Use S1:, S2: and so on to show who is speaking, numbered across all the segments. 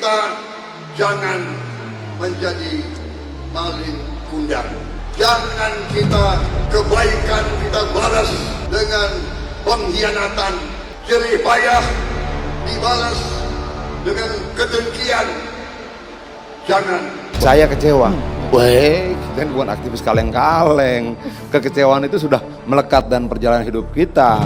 S1: kita jangan menjadi maling kundang. Jangan kita kebaikan kita balas dengan pengkhianatan, jerih payah dibalas dengan kedengkian. Jangan.
S2: Saya kecewa. Baik, kita bukan aktivis kaleng-kaleng. Kekecewaan itu sudah melekat dan perjalanan hidup kita.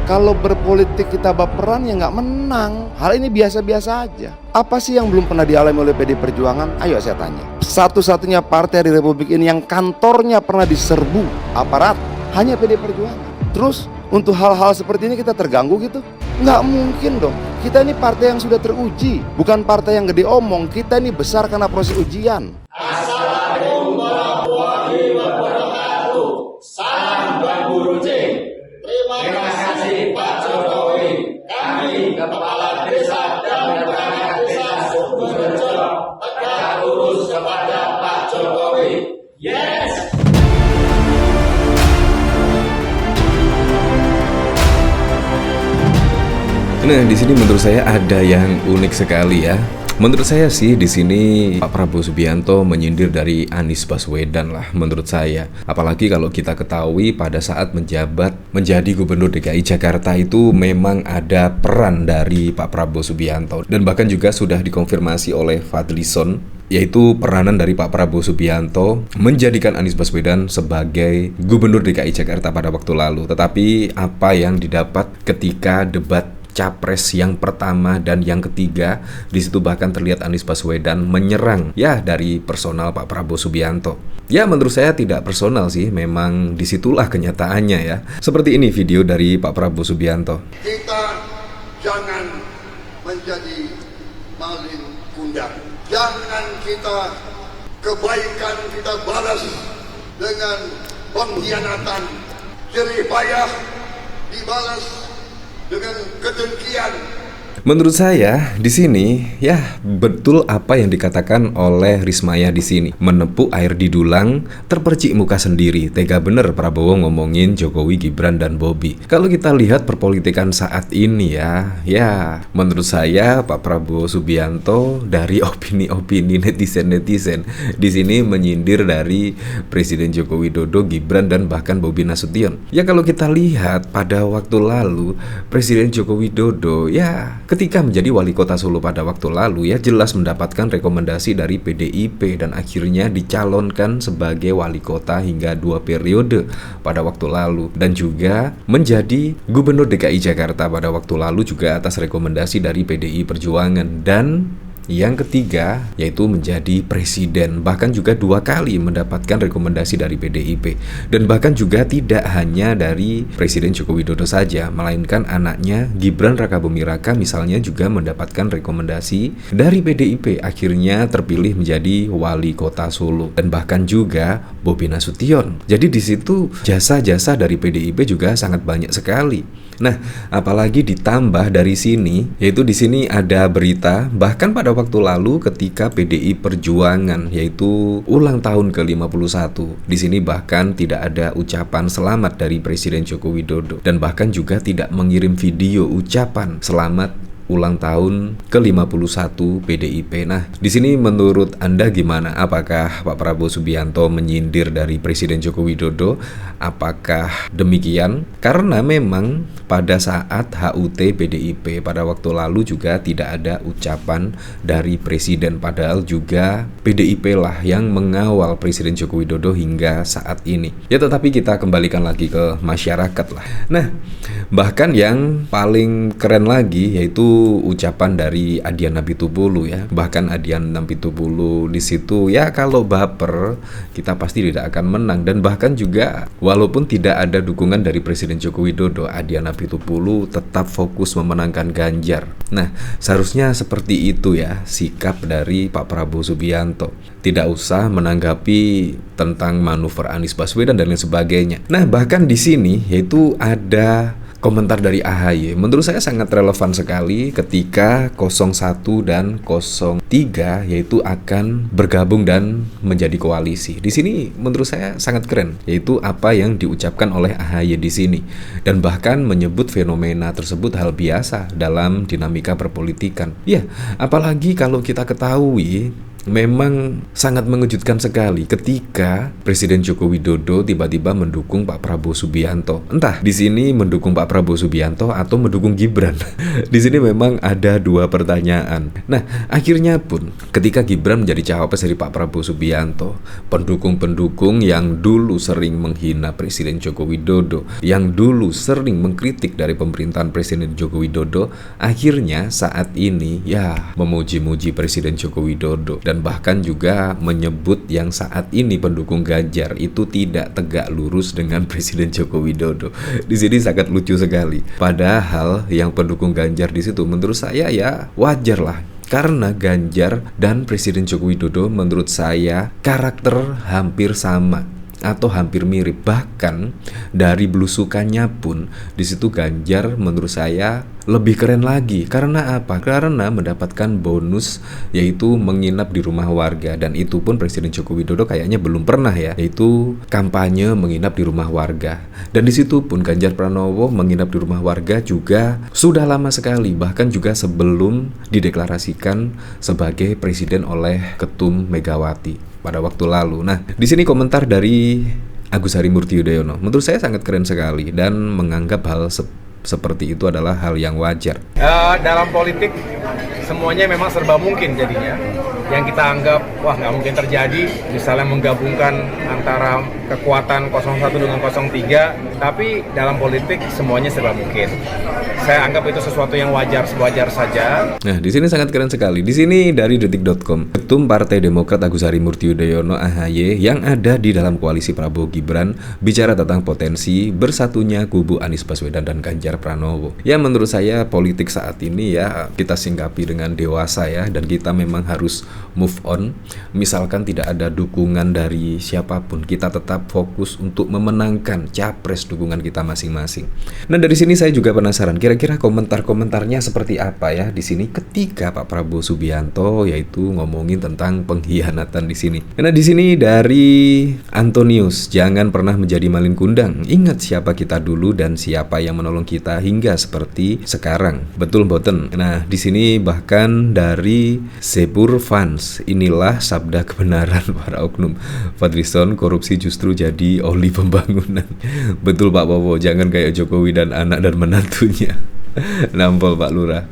S2: Kalau berpolitik kita baperan ya nggak menang. Hal ini biasa-biasa aja. Apa sih yang belum pernah dialami oleh PD Perjuangan? Ayo saya tanya. Satu-satunya partai di Republik ini yang kantornya pernah diserbu aparat hanya PD Perjuangan. Terus untuk hal-hal seperti ini kita terganggu gitu? Nggak mungkin dong. Kita ini partai yang sudah teruji, bukan partai yang gede omong. Kita ini besar karena proses ujian.
S3: Assalamualaikum warahmatullahi wabarakatuh. Salam Bang Burucing. Terima kasih Pak Jokowi. Kami Kepala Desa dan Perangkat Desa Sukorejo tegak lurus kepada Pak Jokowi. Yes.
S4: Nah, di sini menurut saya ada yang unik sekali ya. Menurut saya sih di sini Pak Prabowo Subianto menyindir dari Anies Baswedan lah menurut saya. Apalagi kalau kita ketahui pada saat menjabat menjadi Gubernur DKI Jakarta itu memang ada peran dari Pak Prabowo Subianto. Dan bahkan juga sudah dikonfirmasi oleh Fadlison, yaitu peranan dari Pak Prabowo Subianto menjadikan Anies Baswedan sebagai Gubernur DKI Jakarta pada waktu lalu. Tetapi apa yang didapat ketika debat Capres yang pertama dan yang ketiga, di situ bahkan terlihat Anies Baswedan menyerang ya dari personal Pak Prabowo Subianto. Ya menurut saya tidak personal sih, memang disitulah kenyataannya ya. Seperti ini video dari Pak Prabowo Subianto.
S1: Kita jangan menjadi maling kundang. Jangan kita kebaikan kita balas dengan pengkhianatan, jerih payah dibalas dengan kedengkian.
S4: Menurut saya di sini ya betul apa yang dikatakan oleh Rismaya di sini. Menepuk air di dulang, terpercik muka sendiri. Tega bener Prabowo ngomongin Jokowi, Gibran dan Bobi. Kalau kita lihat perpolitikan saat ini ya menurut saya Pak Prabowo Subianto dari opini-opini netizen di sini menyindir dari Presiden Joko Widodo, Gibran dan bahkan Bobi Nasution. Ya kalau kita lihat pada waktu lalu Presiden Joko Widodo ya ketika menjadi wali kota Solo pada waktu lalu ya jelas mendapatkan rekomendasi dari PDIP dan akhirnya dicalonkan sebagai wali kota hingga 2 periode pada waktu lalu, dan juga menjadi Gubernur DKI Jakarta pada waktu lalu juga atas rekomendasi dari PDI Perjuangan, dan yang ketiga yaitu menjadi presiden, bahkan juga 2 kali mendapatkan rekomendasi dari PDIP. Dan bahkan juga tidak hanya dari Presiden Joko Widodo saja, melainkan anaknya Gibran Rakabuming Raka misalnya juga mendapatkan rekomendasi dari PDIP, akhirnya terpilih menjadi wali kota Solo. Dan bahkan juga Bobi Nasution. Jadi di situ jasa-jasa dari PDIP juga sangat banyak sekali. Nah, apalagi ditambah dari sini, yaitu di sini ada berita bahkan pada waktu lalu ketika PDI Perjuangan yaitu ulang tahun ke-51. Di sini bahkan tidak ada ucapan selamat dari Presiden Joko Widodo dan bahkan juga tidak mengirim video ucapan selamat ulang tahun ke-51 PDIP. Nah, di sini menurut Anda gimana? Apakah Pak Prabowo Subianto menyindir dari Presiden Joko Widodo? Apakah demikian? Karena memang pada saat HUT PDIP pada waktu lalu juga tidak ada ucapan dari Presiden, padahal juga PDIP lah yang mengawal Presiden Joko Widodo hingga saat ini. Ya tetapi kita kembalikan lagi ke masyarakat lah. Nah, bahkan yang paling keren lagi yaitu ucapan dari Adian Apitupulu ya. Bahkan Adian Apitupulu di situ ya kalau baper kita pasti tidak akan menang, dan bahkan juga walaupun tidak ada dukungan dari Presiden Joko Widodo, Adian Apitupulu tetap fokus memenangkan Ganjar. Nah, seharusnya seperti itu ya sikap dari Pak Prabowo Subianto. Tidak usah menanggapi tentang manuver Anies Baswedan dan lain sebagainya. Nah, bahkan di sini yaitu ada komentar dari AHY menurut saya sangat relevan sekali ketika 01 dan 03 yaitu akan bergabung dan menjadi koalisi. Di sini menurut saya sangat keren, yaitu apa yang diucapkan oleh AHY di sini, dan bahkan menyebut fenomena tersebut hal biasa dalam dinamika perpolitikan. Ya, apalagi kalau kita ketahui memang sangat mengejutkan sekali ketika Presiden Joko Widodo tiba-tiba mendukung Pak Prabowo Subianto. Entah di sini mendukung Pak Prabowo Subianto atau mendukung Gibran. Di sini memang ada dua pertanyaan. Nah, akhirnya pun ketika Gibran menjadi cawapres dari Pak Prabowo Subianto, pendukung-pendukung yang dulu sering menghina Presiden Joko Widodo, yang dulu sering mengkritik dari pemerintahan Presiden Joko Widodo, akhirnya saat ini ya memuji-muji Presiden Joko Widodo. Dan bahkan juga menyebut yang saat ini pendukung Ganjar itu tidak tegak lurus dengan Presiden Joko Widodo. Di sini sangat lucu sekali. Padahal yang pendukung Ganjar di situ menurut saya ya wajar lah. Karena Ganjar dan Presiden Joko Widodo menurut saya karakter hampir sama atau hampir mirip, bahkan dari belusukannya pun di situ Ganjar menurut saya lebih keren lagi. Karena apa? Karena mendapatkan bonus yaitu menginap di rumah warga, dan itu pun Presiden Joko Widodo kayaknya belum pernah ya, yaitu kampanye menginap di rumah warga. Dan di situ pun Ganjar Pranowo menginap di rumah warga juga sudah lama sekali, bahkan juga sebelum dideklarasikan sebagai presiden oleh Ketum Megawati pada waktu lalu. Nah, di sini komentar dari Agus Harimurti Yudhoyono menurut saya sangat keren sekali dan menganggap hal seperti itu adalah hal yang wajar.
S5: Dalam politik semuanya memang serba mungkin jadinya. Yang kita anggap wah nggak mungkin terjadi, misalnya menggabungkan antara kekuatan 01 dengan 03, tapi dalam politik semuanya serba mungkin. Saya anggap itu sesuatu yang wajar saja.
S4: Nah, di sini sangat keren sekali. Di sini dari detik.com, Ketum Partai Demokrat Agus Harimurti Yudhoyono (AHY) yang ada di dalam koalisi Prabowo Gibran bicara tentang potensi bersatunya kubu Anies Baswedan dan Ganjar Pranowo. Ya, menurut saya politik saat ini ya kita singkapi dengan dewasa ya, dan kita memang harus move on. Misalkan tidak ada dukungan dari siapapun, kita tetap fokus untuk memenangkan capres dukungan kita masing-masing. Nah, dari sini saya juga penasaran, kira-kira komentar-komentarnya seperti apa ya di sini ketika Pak Prabowo Subianto yaitu ngomongin tentang pengkhianatan di sini. Nah, di sini dari Antonius, jangan pernah menjadi malin kundang. Ingat siapa kita dulu dan siapa yang menolong kita hingga seperti sekarang. Betul boten. Nah, di sini bahkan dari Sepur Fans, inilah sabda kebenaran para oknum. Fadlison, korupsi justru jadi oli pembangunan. Betul Pak Bowo, jangan kayak Jokowi dan anak dan menantunya. Nampol Pak Lurah.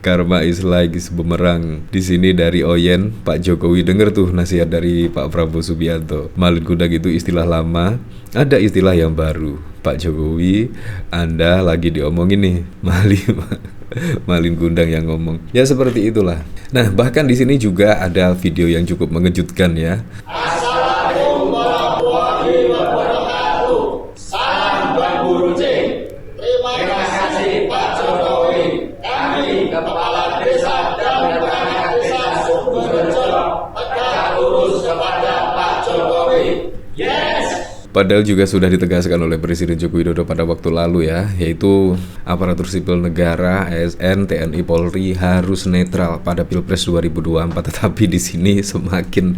S4: Karma is like bumerang. Di sini dari Oyen, Pak Jokowi denger tuh nasihat dari Pak Prabowo Subianto. Malin kundang itu istilah lama, ada istilah yang baru. Pak Jokowi, Anda lagi diomongin nih, malin kundang yang ngomong. Ya seperti itulah. Nah, bahkan di sini juga ada video yang cukup mengejutkan ya.
S3: Assalamualaikum warahmatullahi wabarakatuh. Salam Bang Gurucing. Terima kasih Pak Jokowi. Kami Kepala Desa dan Perangkat Desa Sumberjo tegak lurus kepada Pak Jokowi. Yes.
S4: Padahal juga sudah ditegaskan oleh Presiden Joko Widodo pada waktu lalu ya, yaitu aparatur sipil negara, ASN, TNI, Polri harus netral pada Pilpres 2024. Tetapi di sini semakin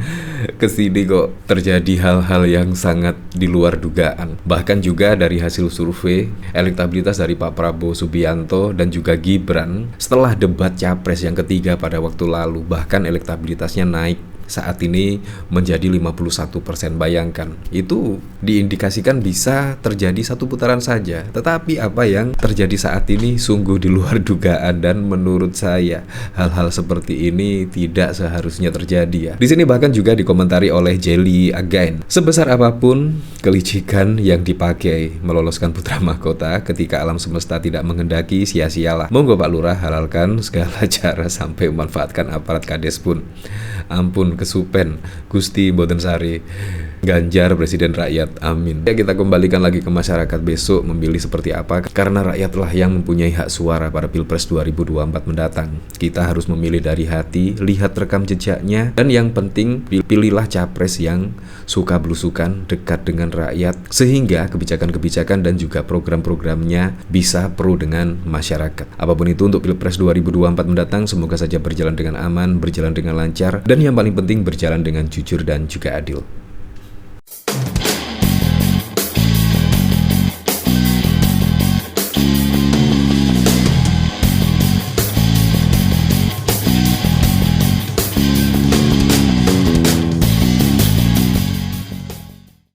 S4: kesini kok terjadi hal-hal yang sangat di luar dugaan. Bahkan juga dari hasil survei, elektabilitas dari Pak Prabowo Subianto dan juga Gibran setelah debat Capres yang ketiga pada waktu lalu, bahkan elektabilitasnya naik saat ini menjadi 51%. Bayangkan, itu diindikasikan bisa terjadi satu putaran saja. Tetapi apa yang terjadi saat ini sungguh di luar dugaan, dan menurut saya hal-hal seperti ini tidak seharusnya terjadi ya. Di sini bahkan juga dikomentari oleh Jelly Again. Sebesar apapun kelicikan yang dipakai meloloskan putra mahkota ketika alam semesta tidak menghendaki, sia-sialah. Monggo Pak Lurah halalkan segala cara sampai memanfaatkan aparat kades pun. Ampun kesupen Gusti Boten Sari. Ganjar presiden rakyat, amin. Ya, kita kembalikan lagi ke masyarakat besok memilih seperti apa, karena rakyatlah yang mempunyai hak suara pada Pilpres 2024 mendatang. Kita harus memilih dari hati, lihat rekam jejaknya, dan yang penting pilihlah capres yang suka belusukan, dekat dengan rakyat, sehingga kebijakan-kebijakan dan juga program-programnya bisa pro dengan masyarakat. Apapun itu untuk Pilpres 2024 mendatang, semoga saja berjalan dengan aman, berjalan dengan lancar, dan yang paling penting berjalan dengan jujur dan juga adil.